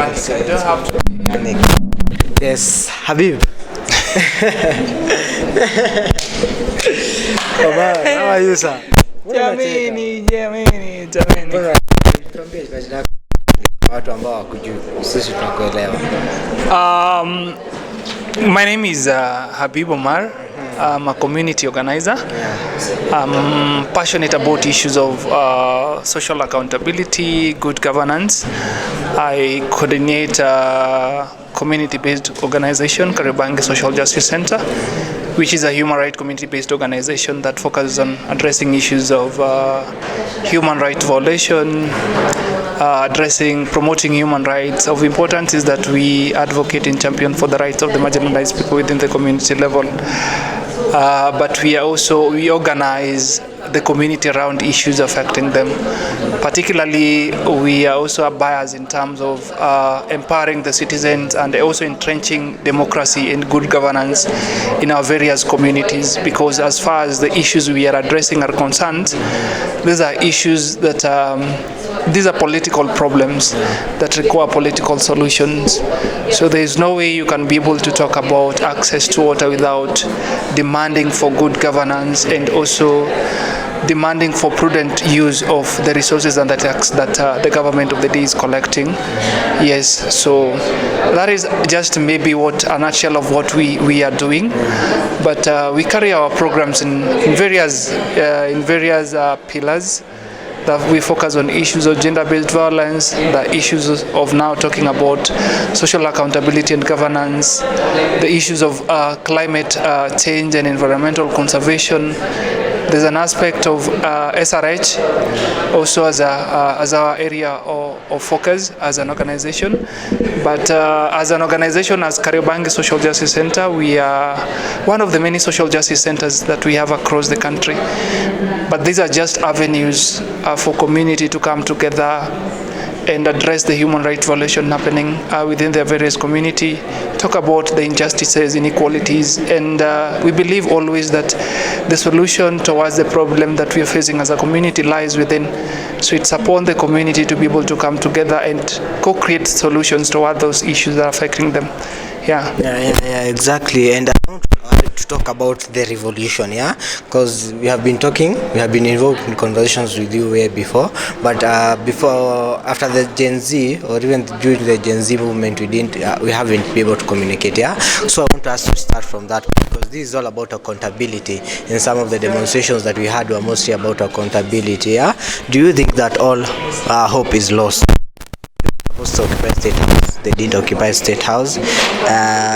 organic. You don't have to be organic. Yes, Habib. Omar, how are you, sir? Jamini. Tuambie majina yako watu ambao wakujui, sisi tunakuelewa. My name is Habib Omar. I'm a community organizer. I'm passionate about issues of social accountability, good governance. I coordinate a community-based organization, Kariobangi Social Justice Center, which is a human rights community-based organization that focuses on addressing issues of human rights violation, promoting human rights. Of importance is that we advocate and champion for the rights of the marginalized people within the community level. But we organize the community around issues affecting them. Particularly, we are also a bias in terms of empowering the citizens and also entrenching democracy and good governance in our various communities, because as far as the issues we are addressing are concerned, these are issues that these are political problems that require political solutions. So there is no way you can be able to talk about access to water without demanding for good governance and also demanding for prudent use of the resources and the tax that the government of the day is collecting. Yes, so that is just maybe a nutshell of what we are doing. But we carry our programs in various pillars. That we focus on issues of gender-based violence, the issues of now talking about social accountability and governance, the issues of climate change and environmental conservation. There's an aspect of SRH also as our area of focus as an organization. But as an organization, as Kariobangi Social Justice Center, we are one of the many social justice centers that we have across the country. But these are just avenues for community to come together and address the human rights violation happening within their various community, talk about the injustices, inequalities, and we believe always that the solution towards the problem that we are facing as a community lies within. So it's upon the community to be able to come together and co-create solutions toward those issues that are affecting them. Yeah, exactly. And I want to talk about the revolution, because we have been involved in conversations with you way before, but after the Gen Z, or even during the Gen Z movement, we haven't been able to communicate. So I want us to start from that, because this is all about accountability, and some of the demonstrations that we had were mostly about accountability. Do you think that all hope is lost? To occupy State House. They didn't occupy State House.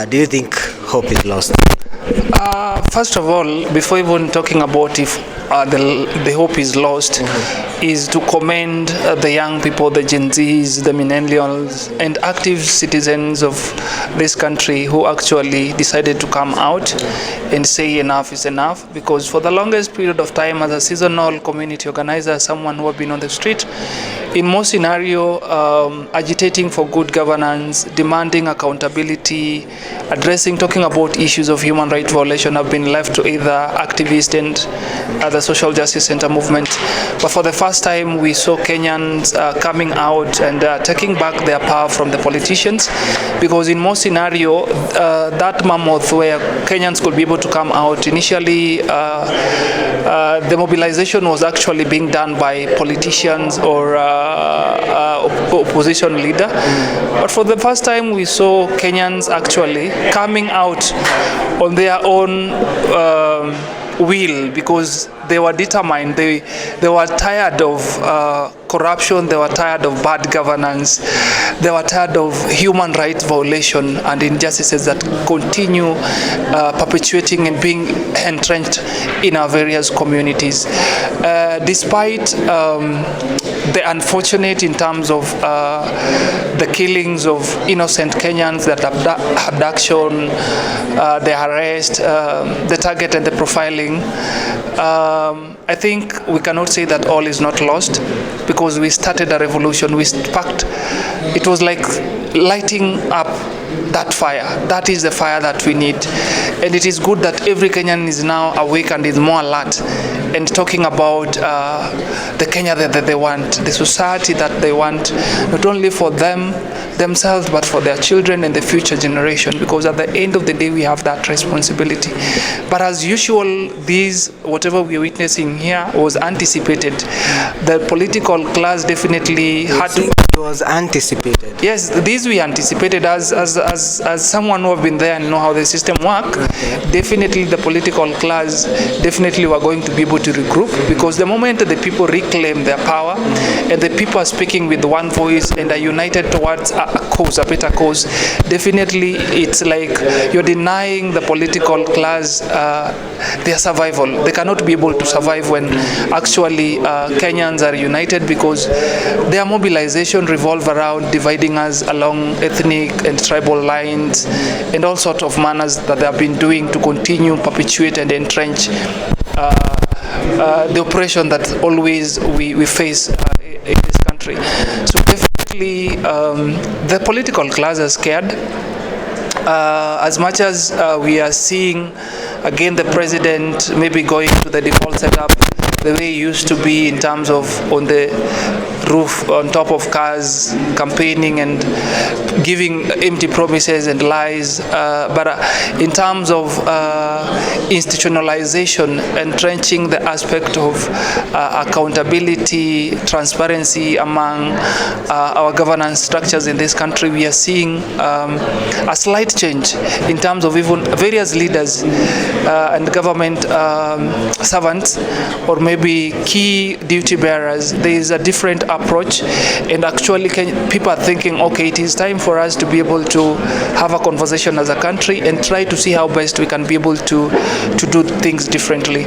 Do you think hope is lost? First of all, before even talking about if the hope is lost, is to commend the young people, the Gen Zs, the millennials, and active citizens of this country who actually decided to come out and say enough is enough. Because for the longest period of time, as a seasonal community organizer, someone who have been on the street, in most scenario, agitating for good governance, demanding accountability, talking about issues of human rights violation have been left to either activists and the social justice center movement. But for the first time, we saw Kenyans coming out and taking back their power from the politicians, because in most scenario, that mammoth where Kenyans could be able to come out, initially the mobilization was actually being done by politicians or opposition leader. But for the first time, we saw Kenyans actually coming out on their own will, because they were determined. They were tired of corruption. They were tired of bad governance. They were tired of human rights violation and injustices that continue perpetuating and being entrenched in our various communities. Despite the unfortunate in terms of the killings of innocent Kenyans, that abduction, the arrest, the target and the profiling, I think we cannot say that all is not lost, because we started a revolution. We sparked. It was like lighting up that fire. That is the fire that we need. And it is good that every Kenyan is now awake and is more alert and talking about the Kenya that they want, the society that they want, not only for themselves, but for their children and the future generation, because at the end of the day, we have that responsibility. But as usual, whatever we are witnessing here was anticipated. The political class definitely had to... It was anticipated. Yes, these we anticipated as someone who have been there and know how the system work. Okay. Definitely the political class definitely were going to be able to regroup, because the moment the people reclaim their power and the people are speaking with one voice and are united towards a better cause, definitely it's like you're denying the political class their survival. They cannot be able to survive when actually Kenyans are united, because their mobilization revolve around dividing us along ethnic and tribal lines and all sorts of manners that they have been doing to continue, perpetuate and entrench the oppression that always we face in this country. So definitely the political class is scared. As much as we are seeing again the president maybe going to the default setup the way it used to be, in terms of on the roof, on top of cars, campaigning and giving empty promises and lies, but in terms of institutionalization, entrenching the aspect of accountability, transparency among our governance structures in this country, we are seeing a slight change in terms of even various leaders and government servants, or maybe key duty bearers. There is a different approach, and actually people are thinking, okay, it is time for us to be able to have a conversation as a country and try to see how best we can be able to do things differently.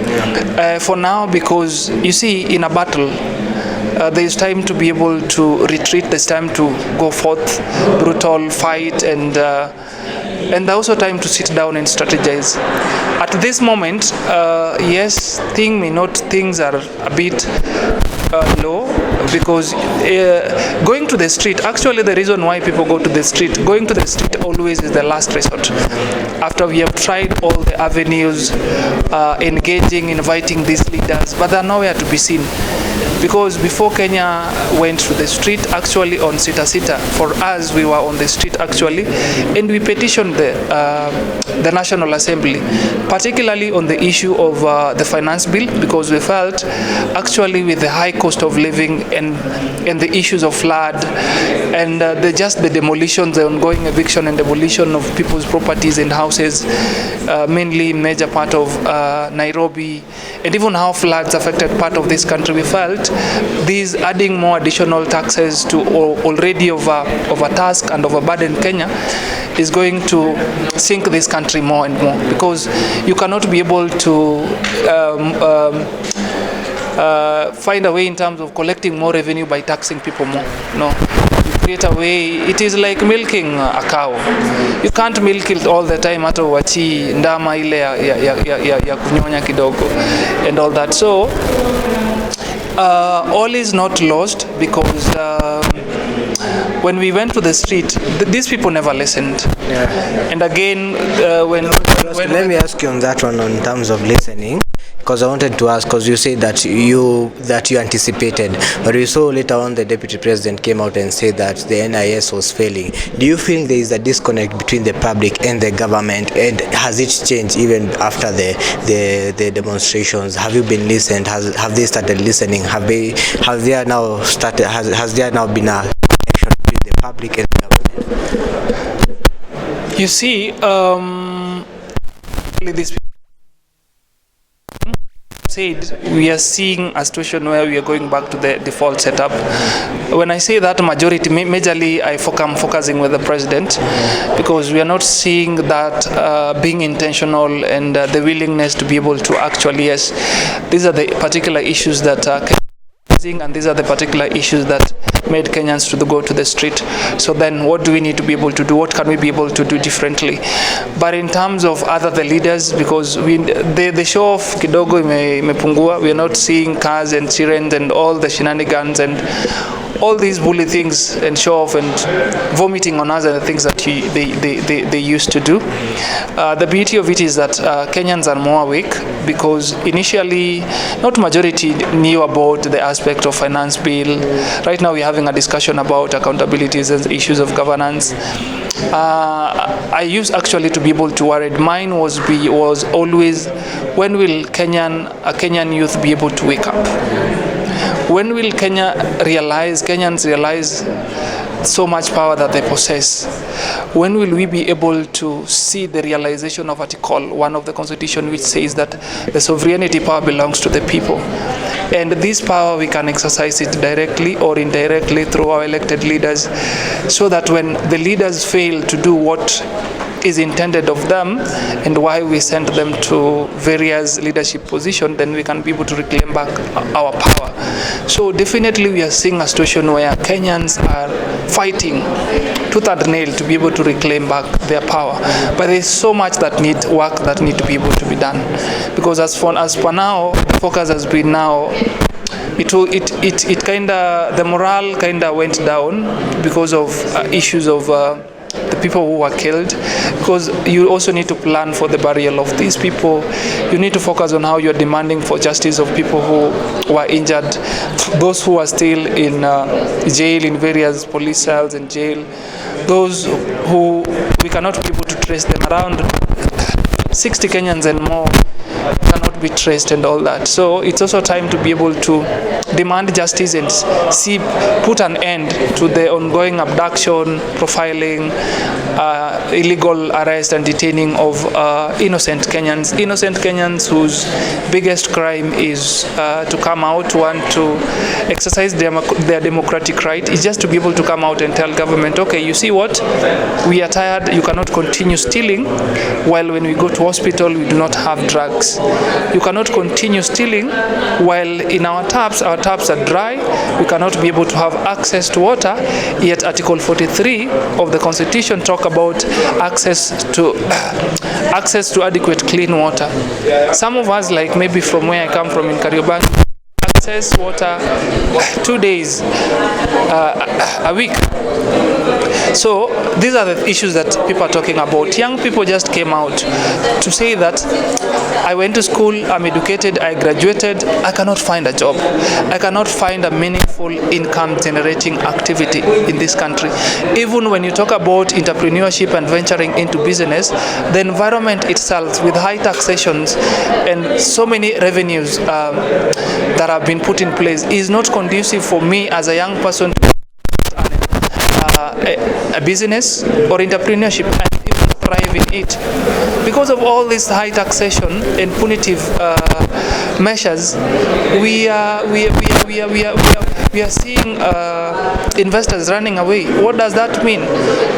For now, because you see, in a battle, there is time to be able to retreat. There's time to go forth, brutal fight, and also time to sit down and strategize. At this moment, yes, things are a bit low, because going to the street, actually the reason why people go to the street, going to the street always is the last resort. After we have tried all the avenues, engaging, inviting these leaders, but they're nowhere to be seen. Because before Kenya went to the street, actually on Sita, for us, we were on the street actually, and we petitioned the National Assembly, particularly on the issue of the finance bill, because we felt actually with the high cost of living and the issues of flood and the demolitions, the ongoing eviction and demolition of people's properties and houses, mainly major part of Nairobi, and even how floods affected part of this country, we felt these adding more additional taxes to already of a task and of a burden Kenya is going to sink this country more and more, because you cannot be able to find a way in terms of collecting more revenue by taxing people more. No, you create a way. It is like milking a cow. You can't milk it all the time, hata uachi ndama ile ya kunyonya kidogo and all that. So all is not lost, because when we went to the street, these people never listened. Yeah. And again, let me ask you on that one, in terms of listening, because I wanted to ask, because you said that you anticipated, but we saw later on the deputy president came out and said that the NIS was failing. Do you feel there is a disconnect between the public and the government, and has it changed even after the demonstrations? Have you been listened? Have they started listening? Has there now been a connection between the public and the government? You see, these people said we are seeing a situation where we are going back to the default setup. When I say that majority, majorly I'm focusing with the president, because we are not seeing that being intentional and the willingness to be able to actually, yes, these are the particular issues that and these are the particular issues that made Kenyans to go to the street. So then what do we need to be able to do? What can we be able to do differently? But in terms of the leaders, because the show off kidogo imepungua, we are not seeing cars and sirens and all the shenanigans and all these bully things and show off and vomiting on us and the things that they used to do. The beauty of it is that Kenyans are more awake, because initially not majority knew about the aspect of finance bill. Right now we're having a discussion about accountabilities and issues of governance. I used actually to be able to worry. Mine was always, when will a Kenyan youth be able to wake up? When will Kenyans realize so much power that they possess? When will we be able to see the realization of Article 1 of the Constitution, which says that the sovereignty power belongs to the people? And this power, we can exercise it directly or indirectly through our elected leaders, so that when the leaders fail to do what is intended of them and why we send them to various leadership positions, then we can be able to reclaim back our power. So definitely we are seeing a situation where Kenyans are fighting tooth and nail to be able to reclaim back their power. But there is so much work that need to be able to be done, because as for now, the focus has been now. It kinda, the morale kinda went down because of issues of the people who were killed, because you also need to plan for the burial of these people. You need to focus on how you're demanding for justice of people who were injured, those who are still in jail, in various police cells in jail, those who we cannot be able to trace them. Around 60 Kenyans and more cannot be traced and all that. So it's also time to be able to demand justice and put an end to the ongoing abduction, profiling, illegal arrest and detaining of innocent Kenyans whose biggest crime is to come out, want to exercise their democratic right, is just to be able to come out and tell government, okay, you see what, we are tired, you cannot continue stealing, while when we go to hospital we do not have drugs. You cannot continue stealing while in our taps are dry, we cannot be able to have access to water, yet Article 43 of the Constitution talk about access to adequate clean water. Some of us, like maybe from where I come from in Kariobangi, access water 2 days a week. So these are the issues that people are talking about. Young people just came out to say that I went to school, I'm educated, I graduated, I cannot find a job. I cannot find a meaningful income generating activity in this country. Even when you talk about entrepreneurship and venturing into business, the environment itself with high taxations and so many revenues that have been put in place is not conducive for me as a young person to a business or entrepreneurship and even thrive in it. Because of all this high taxation and punitive measures, we are seeing investors running away. What does that mean?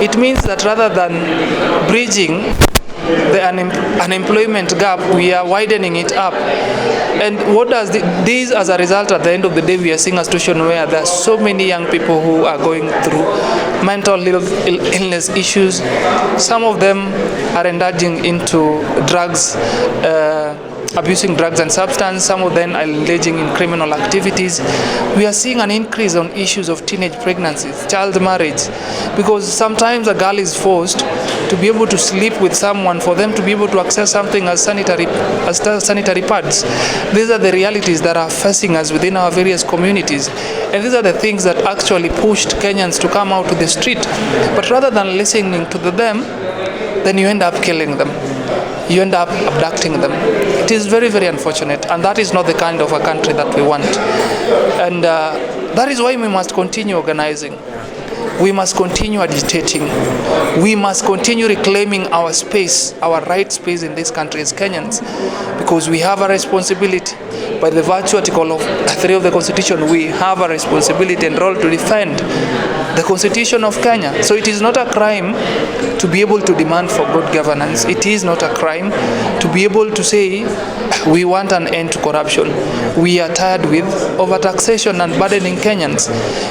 It means that rather than bridging the unemployment gap, we are widening it up. And what does this, as a result, at the end of the day, we are seeing a situation where there are so many young people who are going through mental illness issues. Some of them are indulging into drugs, abusing drugs and substance. Some of them are engaging in criminal activities. We are seeing an increase on issues of teenage pregnancies, child marriage, because sometimes a girl is forced to be able to sleep with someone for them to be able to access something as sanitary pads. These are the realities that are facing us within our various communities, and these are the things that actually pushed Kenyans to come out to the street. But rather than listening to them, then you end up killing them. You end up abducting them. It is very, very unfortunate, and that is not the kind of a country that we want. And that is why we must continue organizing. We must continue agitating. We must continue reclaiming our space, our right space in this country as Kenyans, because we have a responsibility. By the virtue Article 3 of the Constitution, we have a responsibility and role to defend the Constitution of Kenya. So it is not a crime to be able to demand for good governance. It is not a crime to be able to say we want an end to corruption. We are tired with overtaxation and burdening Kenyans,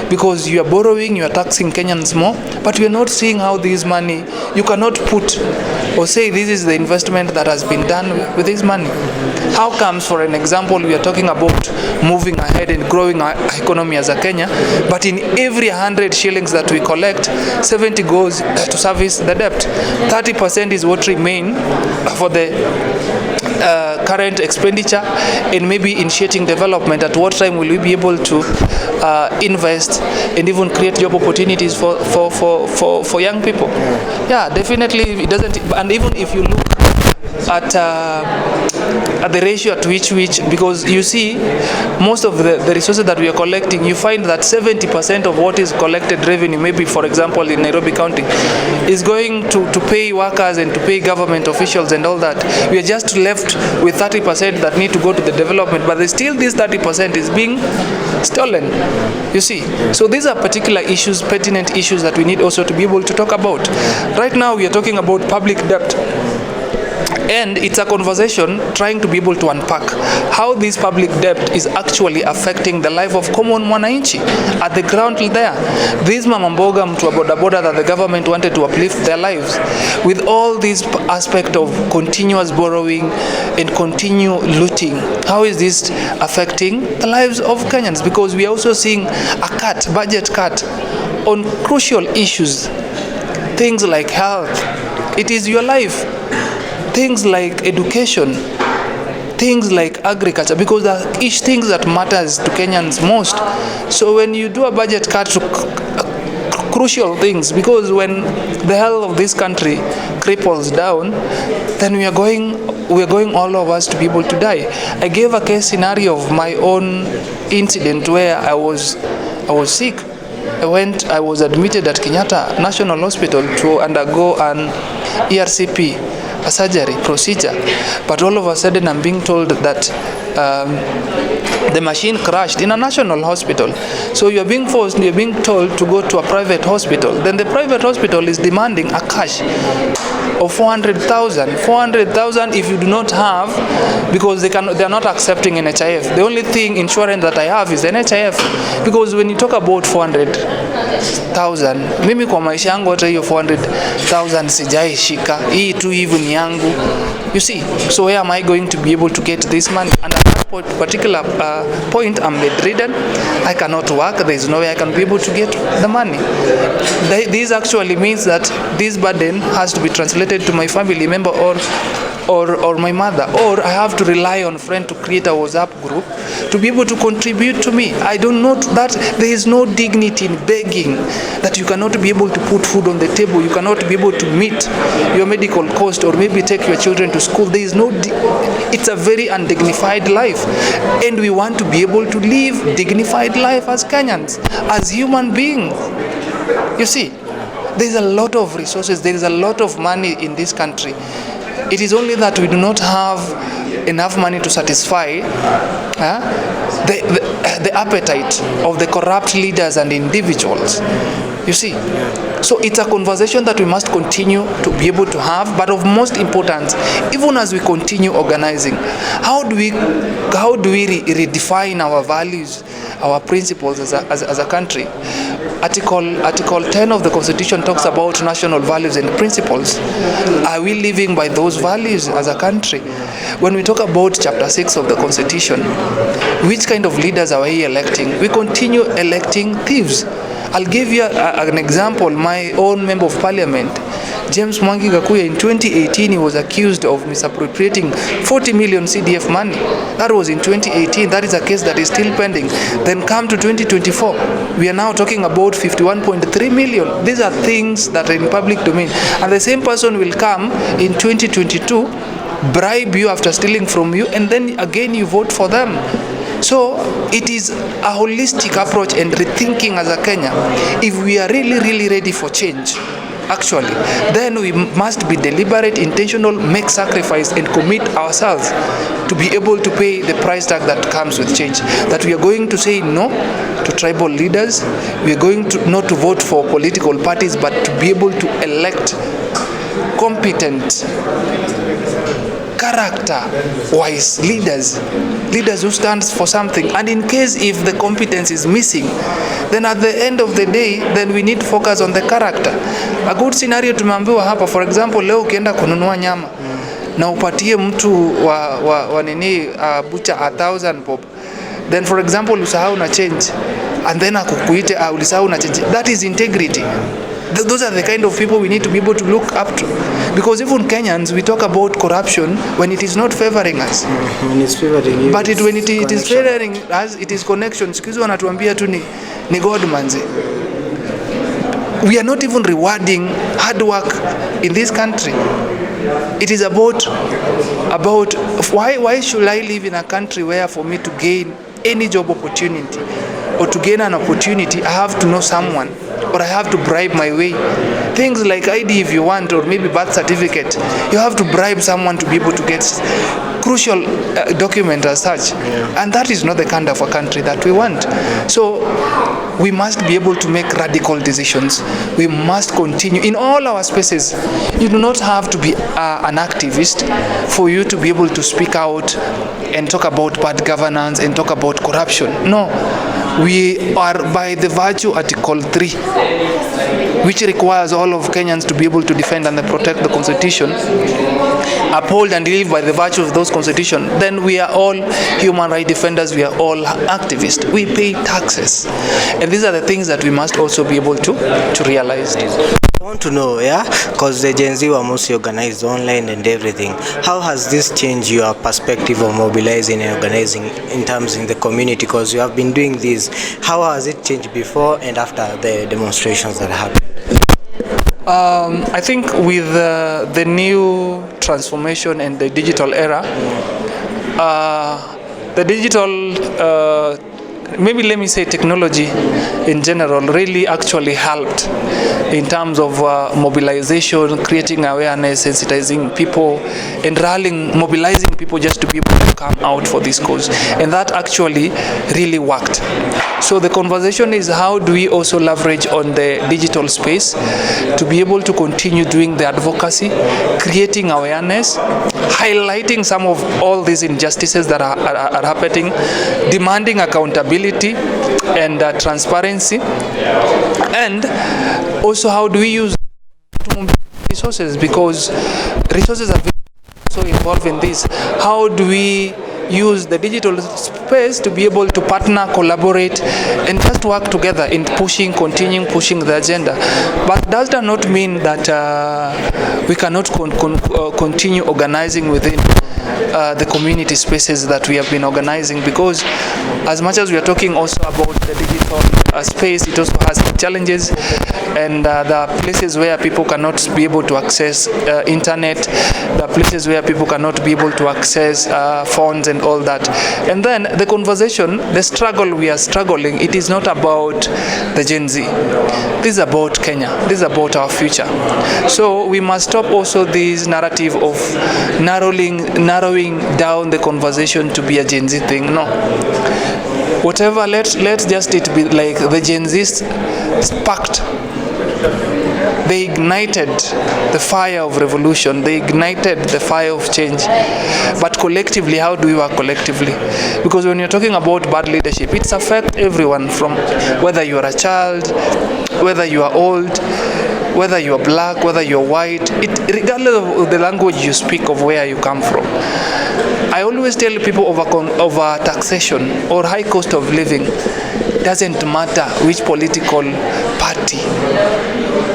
because you are borrowing, you are taxing Kenyans more, but we are not seeing how this money, you cannot put or say this is the investment that has been done with this money. How comes, for an example, we are talking about moving ahead and growing our economy as a Kenya, but in every 100 shillings that we collect, 70 goes to service the debt. 30% is what remain for the current expenditure and maybe initiating development. At what time will we be able to invest and even create job opportunities for young people? Yeah, definitely it doesn't. And even if you look at the ratio at which because you see most of the resources that we are collecting, you find that 70% of what is collected revenue, maybe for example in Nairobi County, is going to pay workers and to pay government officials and all that. We are just left with 30% that need to go to the development, but still this 30% is being stolen, you see. So these are particular issues, pertinent issues that we need also to be able to talk about. Right now we are talking about public debt. And it's a conversation trying to be able to unpack how this public debt is actually affecting the life of common mwananchi at the ground there. This mama mboga, mtu wa boda boda that the government wanted to uplift their lives, with all this aspect of continuous borrowing and continue looting. How is this affecting the lives of Kenyans? Because we are also seeing a budget cut on crucial issues, things like health. It is your life. Things like education, things like agriculture, because there are each things that matters to Kenyans most. So when you do a budget cut to crucial things, because when the health of this country cripples down, then we are going all of us to be able to die. I gave a case scenario of my own incident where I was sick. I was admitted at Kenyatta National Hospital to undergo an ERCP, a surgery procedure, but all of a sudden I'm being told that the machine crashed in a national hospital. So you're being told to go to a private hospital. Then the private hospital is demanding a cash of 400,000. 400,000 if you do not have, because they are not accepting NHIF. The only thing insurance that I have is NHIF, because when you talk about 400,000, mimi kwa maisha yangu hata hiyo 400,000 sijai shika. Hii tu hivi ni yangu. You see, so where am I going to be able to get this money? And at that particular point, I'm bedridden. I cannot work. There is no way I can be able to get the money. This actually means that this burden has to be translated to my family member or my mother, or I have to rely on a friend to create a WhatsApp group to be able to contribute to me. I don't know that there is no dignity in begging, that you cannot be able to put food on the table, you cannot be able to meet your medical cost or maybe take your children to school. There is no, it's a very undignified life, and we want to be able to live dignified life as Kenyans, as human beings. You see, there is a lot of resources, there is a lot of money in this country. It is only that we do not have enough money to satisfy the appetite of the corrupt leaders and individuals. You see, so it's a conversation that we must continue to be able to have, but of most importance, even as we continue organizing, how do we redefine our values, our principles as a country? Article 10 of the Constitution talks about national values and principles. Are we living by those values as a country? When we talk about Chapter 6 of the Constitution, which kind of leaders are we electing? We continue electing thieves. I'll give you an example. My own member of parliament, James Mwangi Gakuya, in 2018 he was accused of misappropriating 40 million CDF money. That was in 2018. That is a case that is still pending. Then come to 2024, we are now talking about 51.3 million. These are things that are in public domain, and the same person will come in 2022, bribe you after stealing from you, and then again you vote for them. So it is a holistic approach and rethinking as a Kenya. If we are really ready for change actually, then we must be deliberate, intentional, make sacrifice, and commit ourselves to be able to pay the price tag that comes with change. That we are going to say no to tribal leaders, we are going to not to vote for political parties, but to be able to elect competent, character-wise leaders who stands for something. And in case if the competence is missing, then at the end of the day, then we need to focus on the character. A good scenario tumeambiwa hapa, for example, leo ukienda kununua nyama na upatie mtu wa nini butcher 1,000 bob, then for example usahau na change, and then akukuite ulisahau na change, that is integrity. Those are the kind of people we need to be able to look up to, because even Kenyans, we talk about corruption when it is not favoring us, when it's favoring you, but when it is favoring us, it is connection. Siku hizi wanatuambia tu ni God manze. We are not even rewarding hard work in this country. It is about why should I live in a country where for me to gain any job opportunity or to gain an opportunity I have to know someone, or I have to bribe my way. Things like ID if you want, or maybe birth certificate, you have to bribe someone to be able to get crucial document as such. And that is not the kind of a country that we want. So we must be able to make radical decisions. We must continue in all our spaces. You do not have to be an activist for you to be able to speak out and talk about bad governance and talk about corruption. No, we are by the virtue Article 3, which requires all of Kenyans to be able to defend and protect the Constitution, uphold and live by the virtue of those Constitution. Then we are all human rights defenders, we are all activists. We pay taxes. And these are the things that we must also be able to realize. I want to know, because the Gen Z were mostly organized online and everything. How has this changed your perspective of mobilizing and organizing in terms in the community? Because you have been doing this. How has it changed before and after the demonstrations that happened? I think with the new transformation and the digital era, the digital maybe let me say technology in general really actually helped in terms of mobilization, creating awareness, sensitizing people, and mobilizing people just to be able to come out for this cause. And that actually really worked. So the conversation is, how do we also leverage on the digital space to be able to continue doing the advocacy, creating awareness, highlighting some of all these injustices that are happening, demanding accountability and transparency, and also how do we use resources, because resources are so involved in this. How do we use the digital space to be able to partner, collaborate, and just work together in continuing pushing the agenda? But that does not mean that we cannot continue organizing within the community spaces that we have been organizing, because as much as we are talking also about the digital space, it also has challenges, and there are places where people cannot be able to access internet, there are places where people cannot be able to access phones and all that. And then the conversation, the struggle we are struggling, it is not about the Gen Z. This is about Kenya. This is about our future. So we must stop also this narrative of narrowing down the conversation to be a Gen Z thing. No. Whatever, let's just it be like the Gen Z sparked. They ignited the fire of revolution. They ignited the fire of change. But collectively, how do we work collectively? Because when you're talking about bad leadership, it affects everyone, from whether you are a child, whether you are old, whether you are black, whether you are white, regardless of the language you speak, of where you come from. I always tell people over taxation or high cost of living, doesn't matter which political party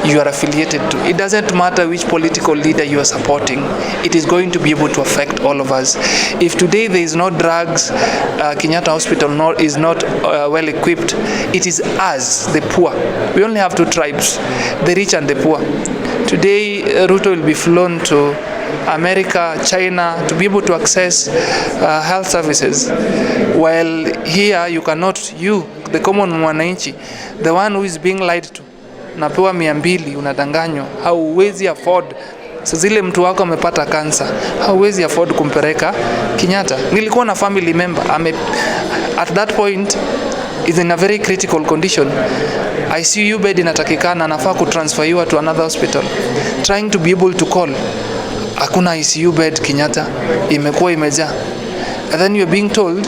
you are affiliated to. It doesn't matter which political leader you are supporting. It is going to be able to affect all of us. If today there is no drugs, Kenyatta Hospital is not well equipped, it is us, the poor. We only have two tribes, the rich and the poor. Today, Ruto will be flown to America, China, to be able to access health services. While here, you cannot, the common mwananchi, the one who is being lied to, napewa 200 unadanganywa, hauwezi afford. Zile mtu wako amepata kansa, hauwezi afford kumpeleka Kenyatta. Nilikuwa na family member at that point is in a very critical condition. ICU bed inatakikana, anafaa kutransferiwa to another hospital, trying to be able to call, hakuna ICU bed Kenyatta, imekuwa imejaa. And then you're being told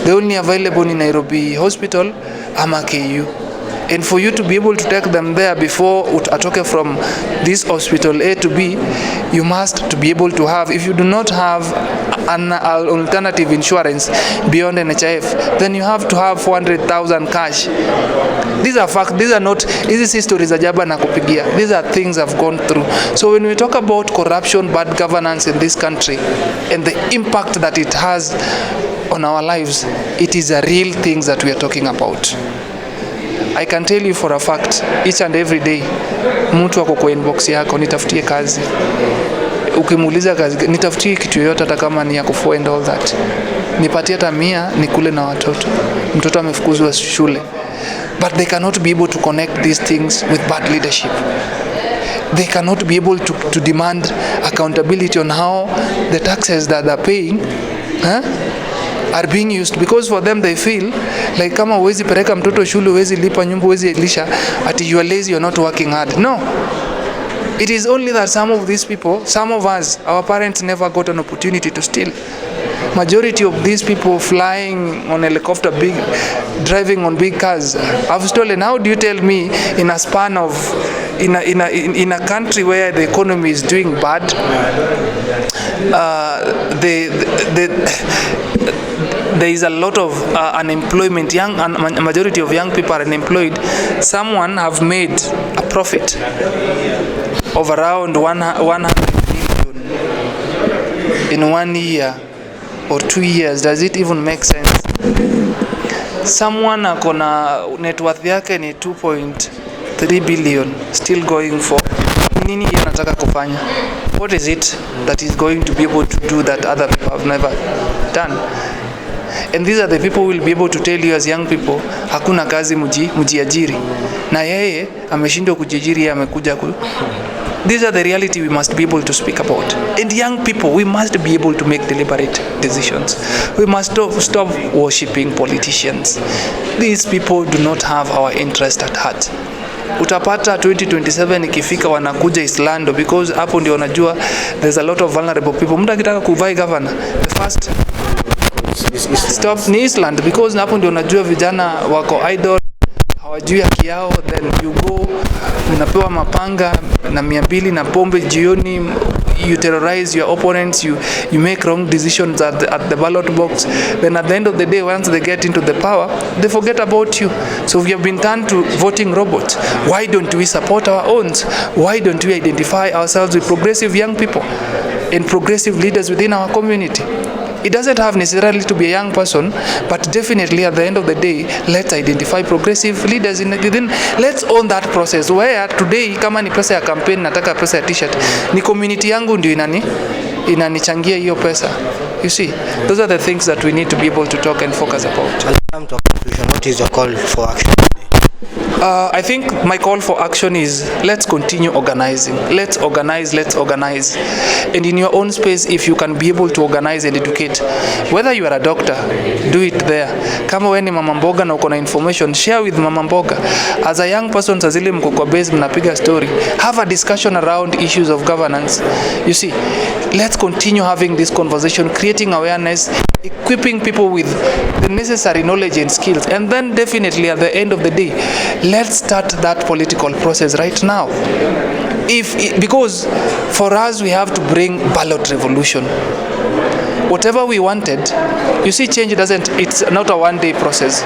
the only available in Nairobi hospital ama KU. And for you to be able to take them there before atoke from this hospital A to B, you must to be able to have, if you do not have an alternative insurance beyond NHIF, then you have to have 400,000 cash. These are facts, these are not, hizi stories za jaba na kupigia. These are things I've gone through. So when we talk about corruption, bad governance in this country, and the impact that it has on our lives, it is a real thing that we are talking about. I can tell you for a fact, each and every day, mtu wako kwa inbox yako, nitafutie kazi. Ukimuuliza kazi, nitafutie kitu yoyote hata kama ni ya kufua and all that. Nipatie hata 100 nikule na watoto. Mtoto amefukuzwa shule. But they cannot be able to connect these things with bad leadership. They cannot be able to demand accountability on how the taxes that they're paying are being used, because for them they feel like kama uwezi pereka mtoto shule, uwezi lipa nyumba, uwezi elisha, ati you are lazy, you're not working hard. No. It is only that some of these people, some of us, our parents never got an opportunity to steal. Majority of these people flying on helicopter, driving on big cars, have stolen. How do you tell me in a span of, in a country where the economy is doing bad, there is a lot of unemployment, majority of young people are unemployed, someone have made a profit of around 100 million in 1 year or 2 years? Does it even make sense? Someone akona net worth yake ni 2.3 billion still going for nini anataka kufanya? What is it that is going to be able to do that other people have never done? And these are the people who will be able to tell you as young people, hakuna kazi, mujiajiri. Na yeye ameshindwa kujiajiri, amekuja ku. These are the reality we must be able to speak about. And young people, we must be able to make deliberate decisions. We must stop worshipping politicians. These people do not have our interest at heart. Utapata 2027 ikifika wanakuja Islando, because hapo ndio unajua there's a lot of vulnerable people. Mtu akitaka kuvai governor, the first stop ni Island, because hapo ndio unajua vijana wako idle, hawajui haki yao. Then you go, unapewa mapanga na 200 na pombe jioni, you terrorize your opponents, you make wrong decisions at the ballot box. Then at the end of the day, once they get into the power, they forget about you. So we have been turned to voting robots. Why don't we support our own? Why don't we identify ourselves with progressive young people and progressive leaders within our community? It doesn't have necessarily to be a young person, but definitely at the end of the day, let's identify progressive leaders within. Let's own that process, where today kama ni pesa ya campaign, nataka pesa ya t-shirt, ni community yangu ndio inanichangia hiyo pesa. You see, those are the things that we need to be able to talk and focus about. What is your call for action? I think my call for action is, let's continue organizing. Let's organize. And in your own space, if you can be able to organize and educate, whether you are a doctor, do it there. Kama wewe ni mama mboga na uko na information, share with mama mboga. As a young person, sazile mko kwa base mnapiga story, have a discussion around issues of governance. You see, let's continue having this conversation, creating awareness, equipping people with the necessary knowledge and skills. And then definitely at the end of the day, let's start that political process right now. Because for us, we have to bring ballot revolution. Whatever we wanted, you see, change it's not a one-day process.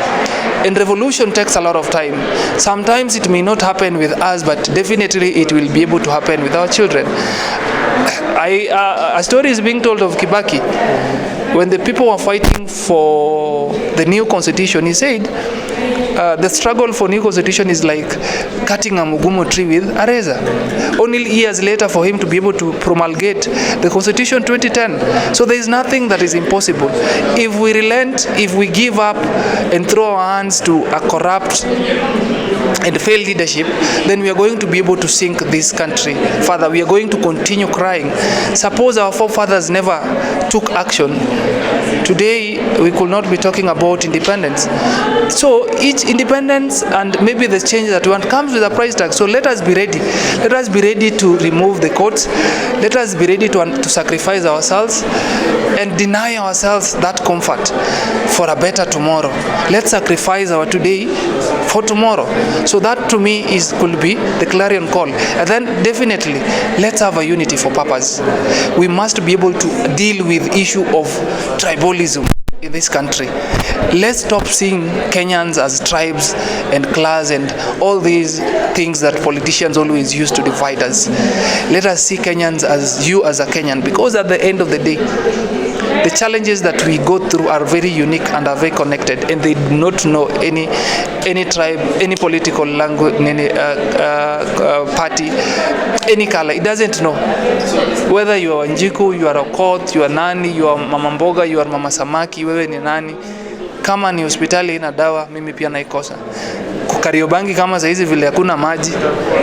And revolution takes a lot of time. Sometimes it may not happen with us, but definitely it will be able to happen with our children. A story is being told of Kibaki. When the people were fighting for the new constitution, he said, the struggle for new constitution is like cutting a mugumo tree with a razor. Only years later for him to be able to promulgate the constitution 2010. So there is nothing that is impossible. If we relent, if we give up and throw our hands to a corrupt and failed leadership, then we are going to be able to sink this country further. We are going to continue crying. Suppose our forefathers never took action, today we could not be talking about independence. So each independence and maybe the change that we want comes with a price tag. So let us be ready. Let us be ready to remove the courts. Let us be ready to sacrifice ourselves and deny ourselves that comfort for a better tomorrow. Let's sacrifice our today for tomorrow. So that to me could be the clarion call. And then definitely let's have a unity for purpose. We must be able to deal with issue of tribalism in this country. Let's stop seeing Kenyans as tribes and class and all these things that politicians always use to divide us. Let us see Kenyans as you as a Kenyan, because at the end of the day, the challenges that we go through are very unique and are very connected, and they do not know any tribe, any political language, any party, any color. It doesn't know whether you are Njiku, you are Okoa, you are nani, you are Mama Mboga, you are Mama Samaki, wewe ni nani. Kama ni hospitali ina dawa, mimi pia naikosa. Kariobangi kama saizi vile hakuna maji,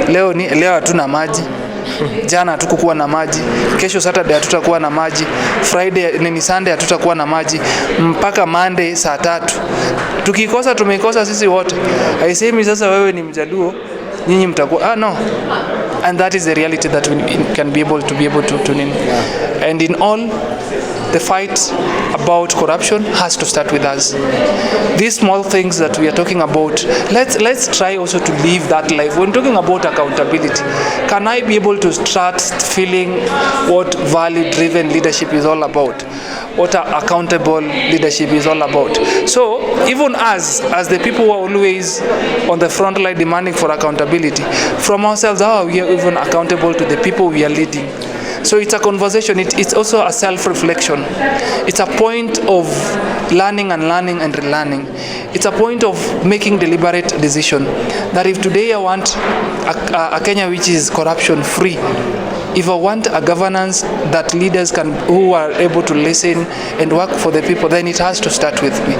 leo hatuna maji. Jana hatukuwa na maji, kesho Saturday hatutakuwa na maji, Friday Sunday hatutakuwa na maji, mpaka Monday saa 3. Tukikosa tumeikosa sisi wote. Haisemi sasa wewe ni Mjaluo nyinyi mtakuwa no. And that is the reality that we can be able to name. And in all, the fight about corruption has to start with us. These small things that we are talking about, let's try also to live that life. When talking about accountability, can I be able to start feeling what value-driven leadership is all about? What accountable leadership is all about? So even us, as the people who are always on the front line demanding for accountability, from ourselves, how are we even accountable to the people we are leading? So it's a conversation, it's also a self-reflection. It's a point of learning and relearning. It's a point of making deliberate decision. That if today I want a Kenya which is corruption-free, if I want a governance that leaders who are able to listen and work for the people, then it has to start with me.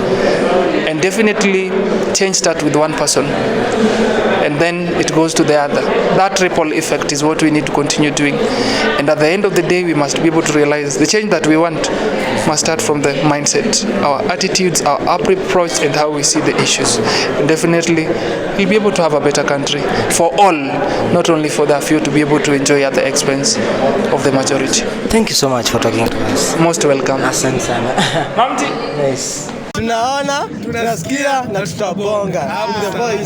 And definitely change starts with one person, and then it goes to the other. That ripple effect is what we need to continue doing. And at the end of the day, we must be able to realize the change that we want must start from the mindset, our attitudes, our approach, and how we see the issues. And definitely, we'll be able to have a better country for all, not only for the few to be able to enjoy at the expense of the majority. Thank you so much for talking to us. Most welcome. Asante sana. Mamti. Nice. Tunaona, tunasikia na tutabonga. The voice.